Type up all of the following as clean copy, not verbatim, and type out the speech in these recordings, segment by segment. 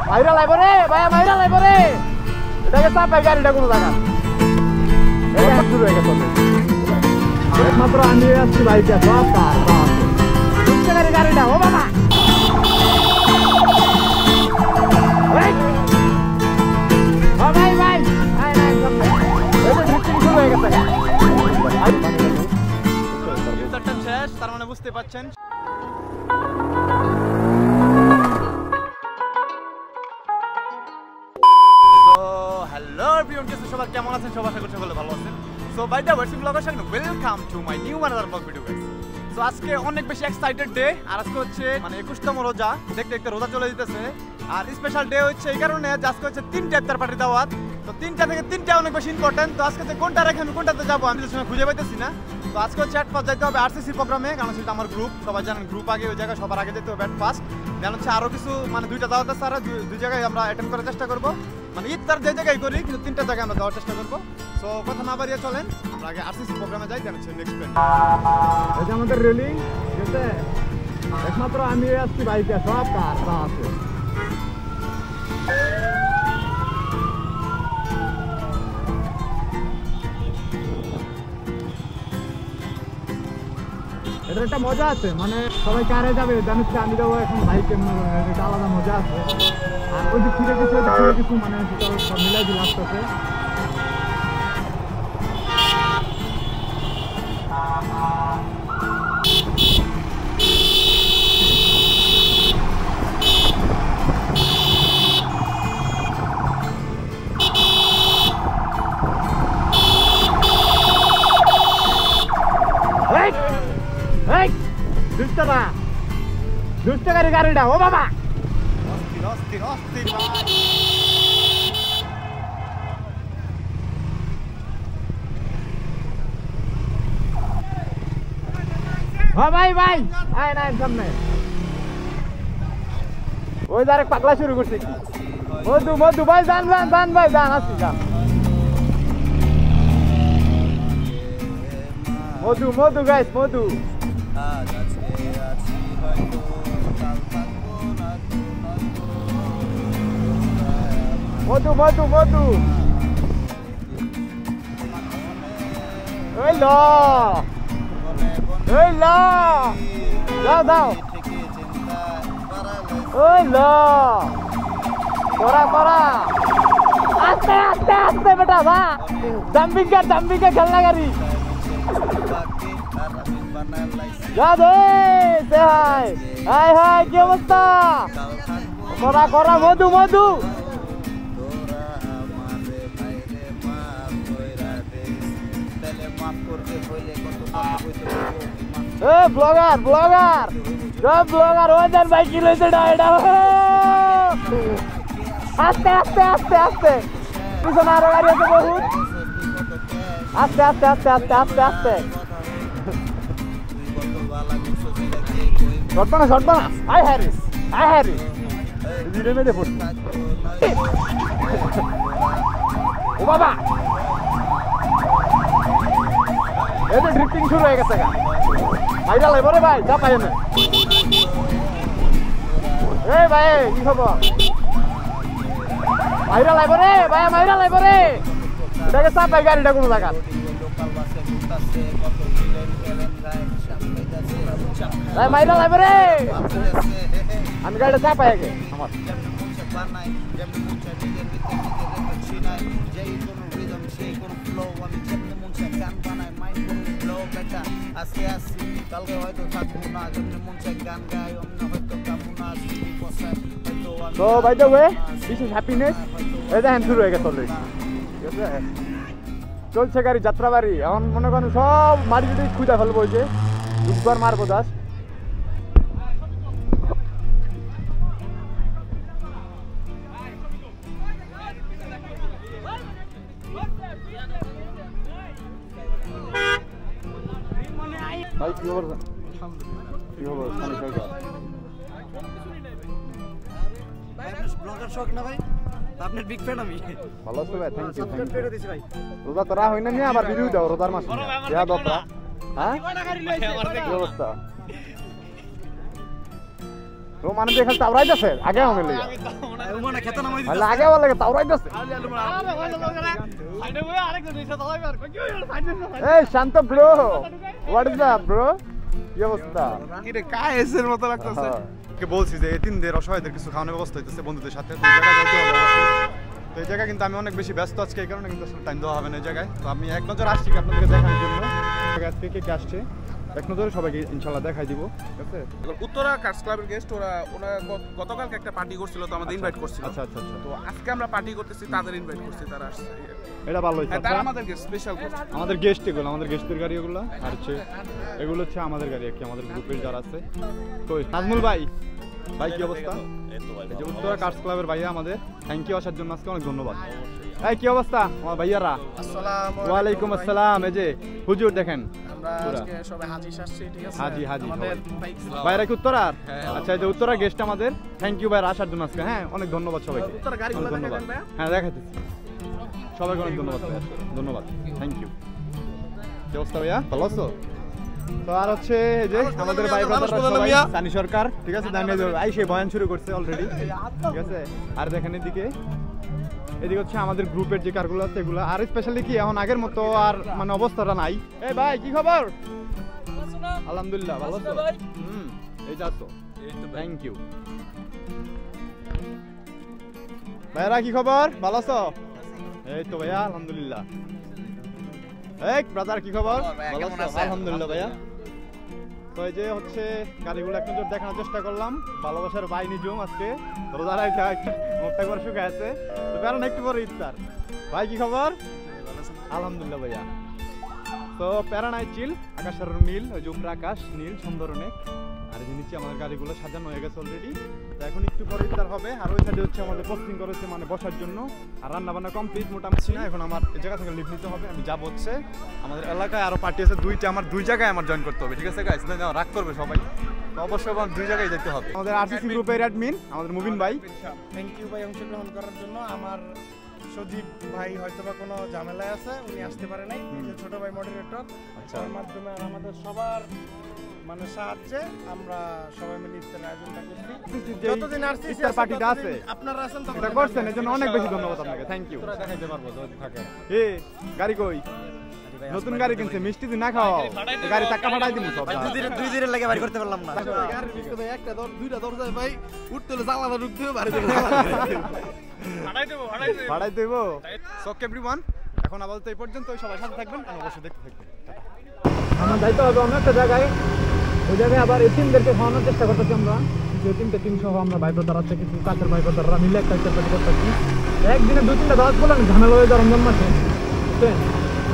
মাইরা লাইব রে ভাইয়া, মাইরা লাইব রে। এটাকে চাপাই গাড়িটা কোনো জায়গা এটা শুরু হয়ে গেছে। একমাত্র আমি আসছি বাইকে, সব কার গাড়িটা। ও বাবা ভাই ভাই শুরু হয়ে গেছে। শেষ, তার মানে বুঝতে পারছেন। হ্যালো এভরিওয়ান, সবাই কেমন আছেন? সবাই আশা করি সকলে ভালো আছেন। So by the way blogger সঙ্গে welcome to my new another blog video guys. So আজকে অনেক বেশি এক্সাইটেড ডে, আর আজকে হচ্ছে মানে 21তম রোজা। দেখতে দেখতে রোজা চলে যেতেছে, আর স্পেশাল ডে হচ্ছে এই কারণে যে আজকে হচ্ছে 3টা ইফতার পার্টি দাওয়াত। তো 3টা থেকে 3টা অনেক বেশি ইম্পর্টেন্ট। তো আজকে যে কোনটা রেখে আমি কোনটাতে যাবো আমি সময় খুঁজে পাইতেছি না। তো আজকে হচ্ছে অ্যাট ফার্স্ট যাইতে হবে আরসিসি প্রোগ্রামে, কারণ সেটা আমার গ্রুপ, সবাই জানেন গ্রুপ আগে ওই জায়গায় সবার আগে যেতে হবে অ্যাট ফার্স্ট। দেন হচ্ছে আরও কিছু মানে 2টা দাওয়াত আছে, আর দুই জায়গায় আমরা অ্যাটেন্ড করার চেষ্টা করবো। মানে ইফতার যে জায়গায় করি কিন্তু 3টা জায়গায় আমরা যাওয়ার চেষ্টা করবো। সো কথা না বাড়িয়ে চলেন আমরা আগে আরসিসি প্রোগ্রামে যাই, দেন হচ্ছে নেক্সট প্ল্যান। এই যে আমাদের রেলি, ঠিক আছে? একমাত্র আমি আসছি বাইকে, সব কার আছে। এটা একটা মজা আছে, মানে সবাই কারে যাবে জানিস, আমি যাবো এখন বাইকে, একটা আলাদা মজা আছে। আর ওই দিক থেকে কিছু মানে সব মিলাই দিল আসতেছে। দুষ্টকারী গাড়িটা। ও বাবা ভাই ভাই আয় না সামনে ওই আরেক পাগলা শুরু করছে কি। মধু মধু ভাই যান ভাই যান, আসছি যান। মধু মধু গাইস, মধু মধু মধু মধু এই ল যাও যাও ওই ল করা আস্তে আস্তে আস্তে বেটা, ভা জাম্পিং খেলনা গাড়ি। যা দে হাই হাই হাই, কি অবস্থা? করা মধু মধু ব্লগার ওদের বাইক কি লইছে এটা। আস্তে আস্তে আস্তে আস্তে পিছনে আরো গাড়ি আছে বহুত। আস্তে আস্তে আস্তে আস্তে আস্তে আস্তে শর্ট না আয় হ্যারি ধীরে মেরে পড়ছি। ও বাবা এই যে ড্রিফটিং শুরু হয়ে গেছে, মাইরা লাইব রে ভাই, যা পাই না। এই ভাই কি খবর? মাইরা লাইব রে ভাই, মাইরা লাইব রে। এটাকে চাপাই গাড়িটা কোনো জায়গা মাইরা লাইব রে। আমি গাড়িটা চাপাই আগে আমার তো by the way this is happiness. এই দেখেন শুরু হয়ে গেছে অলরেডি, ঠিক আছে? চলছে গাড়ি, যাত্রাবাড়ি। এখন মনে করেন সব মাটি যদি খুঁজে ফেলবো, ওই যে দুবার মারবো দাস। ভাই কি খবর? কি খবর? ব্লগার শখ না ভাই, আপনার বিগ ফ্যান আমি। ভালো আছো ভাই? থ্যাংক ইউ ভাই। রোজা তোরা হই না নি, আবার ভিডিও দাও রোজার মাসে। ইয়া দপরা হ্যাঁ কি অবস্থা? তো মানে দেখে তাওরাইতেছে আগে হবে লাগা মানে খেতে নামাই দিছে আরে আগে বলে তাওরাইতেছে সাইডে বই আরেকজন এসে দাঁড়াবে আর কি এই Shanto bro what is that bro কি অবস্থা কি রে কায়েসের মতো লাগতেছে কে বলছি যে এতিমদের অসহায়দের কিছু খাওয়ানোর ব্যবস্থা হইতেছে বন্ধুদের সাথে তো জায়গা যাইতে হবে তো এই জায়গা কিন্তু আমি অনেক বেশি ব্যস্ত আজকে এই কারণে কিন্তু আসলে টাইম দেওয়া হবে না এই জায়গায় তো আমি এক নজর আসছি আপনাদেরকে দেখানোর জন্য জায়গা থেকে কে আসছে এক নজরে সবাইকে ইনশাআল্লাহ দেখাই দিব ঠিক আছে উত্তরা কার্স ক্লাবের গেস্ট ওরা গতকালকে একটা পার্টি করছিল তো আমাদের ইনভাইট করছিল আচ্ছা আচ্ছা আচ্ছা তো আজকে আমরা পার্টি করতেছি তাদের ইনভাইট করছি তারা আসছে এটা ভালো হইছে তারা আমাদের গেস্ট স্পেশাল গেস্ট আমাদের গেস্ট এগুলো আমাদের গেস্টের গাড়ি এগুলো আর হচ্ছে এগুলো হচ্ছে আমাদের গাড়ি আর কি আমাদের গ্রুপের যারা আছে তো নাজমুল ভাই ভাই কি অবস্থা এই যে উত্তরা কার্স ক্লাবের ভাইয়া আমাদের থ্যাংক ইউ আসার জন্য আজকে অনেক ধন্যবাদ এই কি অবস্থা আমার ভাইয়ারা আসসালামু ওয়া আলাইকুম আসসালাম এই যে হুজুর দেখেন আমরা আজকে সবাই হাজি আসছে ঠিক আছে হাজি হাজি আমাদের ভাইরা কি উত্তরার আচ্ছা এই যে উত্তরা গেস্ট আমাদের থ্যাংক ইউ ভাইরা আসার জন্য আজকে হ্যাঁ অনেক ধন্যবাদ সবাইকে উত্তরা গাড়িগুলো ধন্যবাদ দেখাবেন ভাই হ্যাঁ দেখাইতেছি সবাইকে অনেক ধন্যবাদ ধন্যবাদ থ্যাংক ইউ কি অবস্থা ভাইয়া ভালো আছো তো আর হচ্ছে এই যে আমাদের ভাই ব্রাদাররা সবাই সানি সরকার ঠিক আছে দাঁড়িয়ে আইসে বয়ান শুরু করছে অলরেডি ঠিক আছে আর দেখেন এদিকে হচ্ছে আমাদের গ্রুপের যে কারগুলো আছে এগুলো আর স্পেশালি কি এখন আগের মতো আর মানে অবস্থাটা নাই এই ভাই কি খবর আলহামদুলিল্লাহ ভালো আছো এই যাচ্ছো থ্যাংক ইউ ভাইরা কি খবর ভালো আছো এই তো ভাইয়া আলহামদুলিল্লাহ এই ব্রাদার কি খবর ভালো আছো আলহামদুলিল্লাহ ভাইয়া তো এই যে হচ্ছে গাড়িগুলো এক নজর দেখানোর চেষ্টা করলাম ভালোবাসার ভাই নিজুম আজকে রোজা রাখা মুখটা করে শুকায় আছে তো কারণ একটু পরে ইফতার ভাই কি খবর আলহামদুলিল্লাহ ভাইয়া তো প্যারানাই চিল আকাশের নীল ওই যে উপরে আকাশ নীল সুন্দর অনেক আর এই যে নিচে আমার গাড়িগুলো সাজানো হয়ে গেছে অলরেডি তো এখন একটু পরে ইফতার হবে আর ওই সাইডে হচ্ছে আমাদের পোস্টিং করেছে মানে বসার জন্য আর রান্না বান্না কমপ্লিট মোটামুটি না এখন আমার এই জায়গা থেকে লিভ নিতে হবে আমি যাবো হচ্ছে আমাদের এলাকায় আরো পার্টি আছে দুইটা আমার দুই জায়গায় আমার জয়েন করতে হবে ঠিক আছে গাইস না রাগ করবে সবাই তো অবশ্যই আমার দুই জায়গায় যেতে হবে আমাদের আরসিসি গ্রুপের অ্যাডমিন আমাদের মুবিন ভাই থ্যাংক ইউ ভাই অংশগ্রহণ করার জন্য আমার সজীব ভাই হয়তোবা কোনো ঝামেলায় আছে উনি আসতে পারে নাই এই যে ছোট ভাই মডারেটর আচ্ছা তার মাধ্যমে আর আমাদের সবার মানে সাহায্যে আমরা সবাই মিলে ইফতারের আয়োজনটা করছি যতদিন আসছি ইফতার পার্টিটা আছে আপনারা আছেন তখন এটা করছেন এজন্য অনেক বেশি ধন্যবাদ আপনাকে থ্যাংক ইউ দেখাইতে পারবো যদি থাকে গাড়ি কই নতুন গাড়ি কিনছে মিষ্টি দি না খাও গাড়ি টাকা পাঠাই দিমু সব দুই দিনের লাগে বাড়ি করতে পারলাম না গাড়ির ভিতরে ভাই একটা দুইটা দরজা ভাই উঠতে হলে জানলা ঢুকতে হবে বাড়িতে ভাড়াই দেবো সো এভরিওয়ান এখন আপাতত এই পর্যন্ত সবাই সাথে থাকবেন আর অবশ্যই দেখতে থাকবেন আমার যাইতে হবে অন্য একটা জায়গায় ওই জায়গায় আবার এতিমদেরকে খাওয়ানোর চেষ্টা করতেছি আমরা তিনটে টিম সহ আমরা ভাই ব্রাদার আছে কিছু কাছের ভাই ব্রাদাররা মিলে একটা পার্টি করতেছি একদিনে দুই তিনটা দাওয়াত বললেন ঝামেলা হয়ে যায় রমজান মাসে বুঝছেন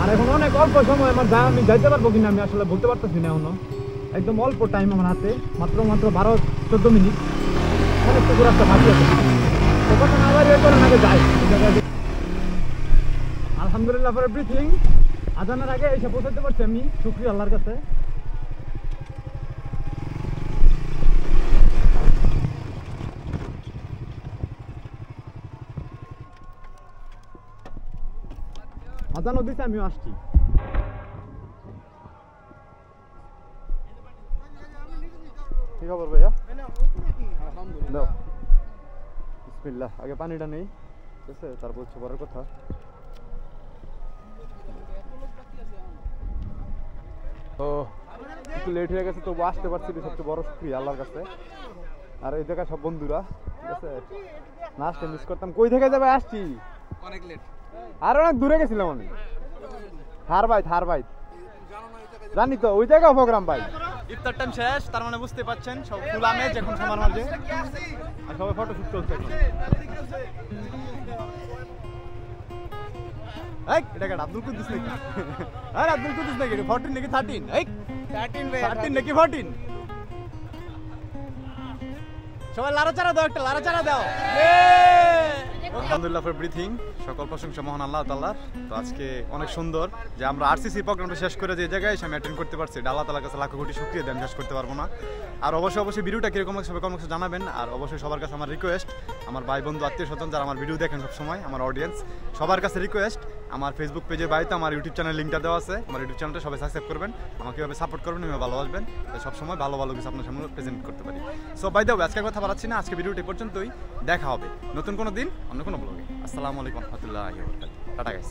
আর এখন অনেক অল্প সময় আমার আমি যাইতে পারবো কিনা আমি আসলে বলতে পারতেছি না এখনো একদম অল্প টাইম আমার হাতে মাত্র 12-14 মিনিট অনেক টুকু রাস্তা বাকি আছে তখন আবার ইয়ে করেন আগে যাই ওই জায়গায় আলহামদুলিল্লাহ ফর এভরিথিং আজানের আগে এসে পৌঁছাতে পারছি আমি শুকরিয়া আল্লাহর কাছে আজানও দিছে আমিও আসছি কি খবর ভাইয়া আলহামদুলিল্লাহ বিসমিল্লাহ আগে পানিটা নেই ঠিক আছে তারপর হচ্ছে বড় কথা তো একটু লেট হয়ে গেছে তবু আসতে পারছি সবচেয়ে বড় শুকরিয়া আল্লাহর কাছে আর এই জায়গায় সব বন্ধুরা ঠিক আছে না আসতে মিস করতাম কই থেকে যাবে আসছি অনেক লেট আর অনেক দূরে গেছিলাম আমি থার ভাই জানি তো ওই জায়গায় প্রোগ্রাম ভাই ইফতার টাইম শেষ তার মানে বুঝতে পারছেন সব ফুল আমেজ এখন সবার মাঝে আর সবাই ফটো শুট চলছে এখন এই এটা কাট আব্দুল কুদ্দুস নাকি আরে আব্দুল কুদ্দুস নাকি 14 নাকি 13 এই 13 নাকি 14 সবাই লাড়াচাড়া দাও একটা লাড়াচাড়া দাও আলহামদুলিল্লাহ ফর এভরিথিং সকল প্রশংসা মহান আল্লাহ তাআলার তো আজকে অনেক সুন্দর যে আমরা আরসিসি প্রোগ্রামটা শেষ করে যে জায়গায় এসে আমি অ্যাটেন্ড করতে পারছি এটা আল্লাহ তাআলার কাছে লাখ কোটি শুকরিয়া দেন শেষ করতে পারবো না আর অবশ্যই ভিডিওটা কিরকম সবাই কমেন্টে জানাবেন আর অবশ্যই সবার কাছে আমার রিকোয়েস্ট আমার ভাই বন্ধু আত্মীয় স্বজন যারা আমার ভিডিও দেখেন সবসময়, আমার অডিয়েন্স, সবার কাছে রিকোয়েস্ট, আমার ফেসবুক পেজের বাইরে আমার ইউটিউব চ্যানেল লিঙ্কটা দেওয়া আছে। আমার ইউটিউব চ্যানেলটা সবাই সাবস্ক্রাইব করবেন, আমাকে এভাবে সাপোর্ট করবেন, এভাবে ভালোবাসবেন, সবসময় ভালো ভালো কিছু আপনার সামনে প্রেজেন্ট করতে পারি। সো বাই দ্য ওয়ে, আজকে কথা বাড়াচ্ছি না, আজকে ভিডিওটি পর্যন্তই। দেখা হবে নতুন কোনো দিন অন্য কোনো ব্লগে। আসসালামু আলাইকুম রহমতুল্লাহি ওয়া বারাকাতুহু। Tata guys.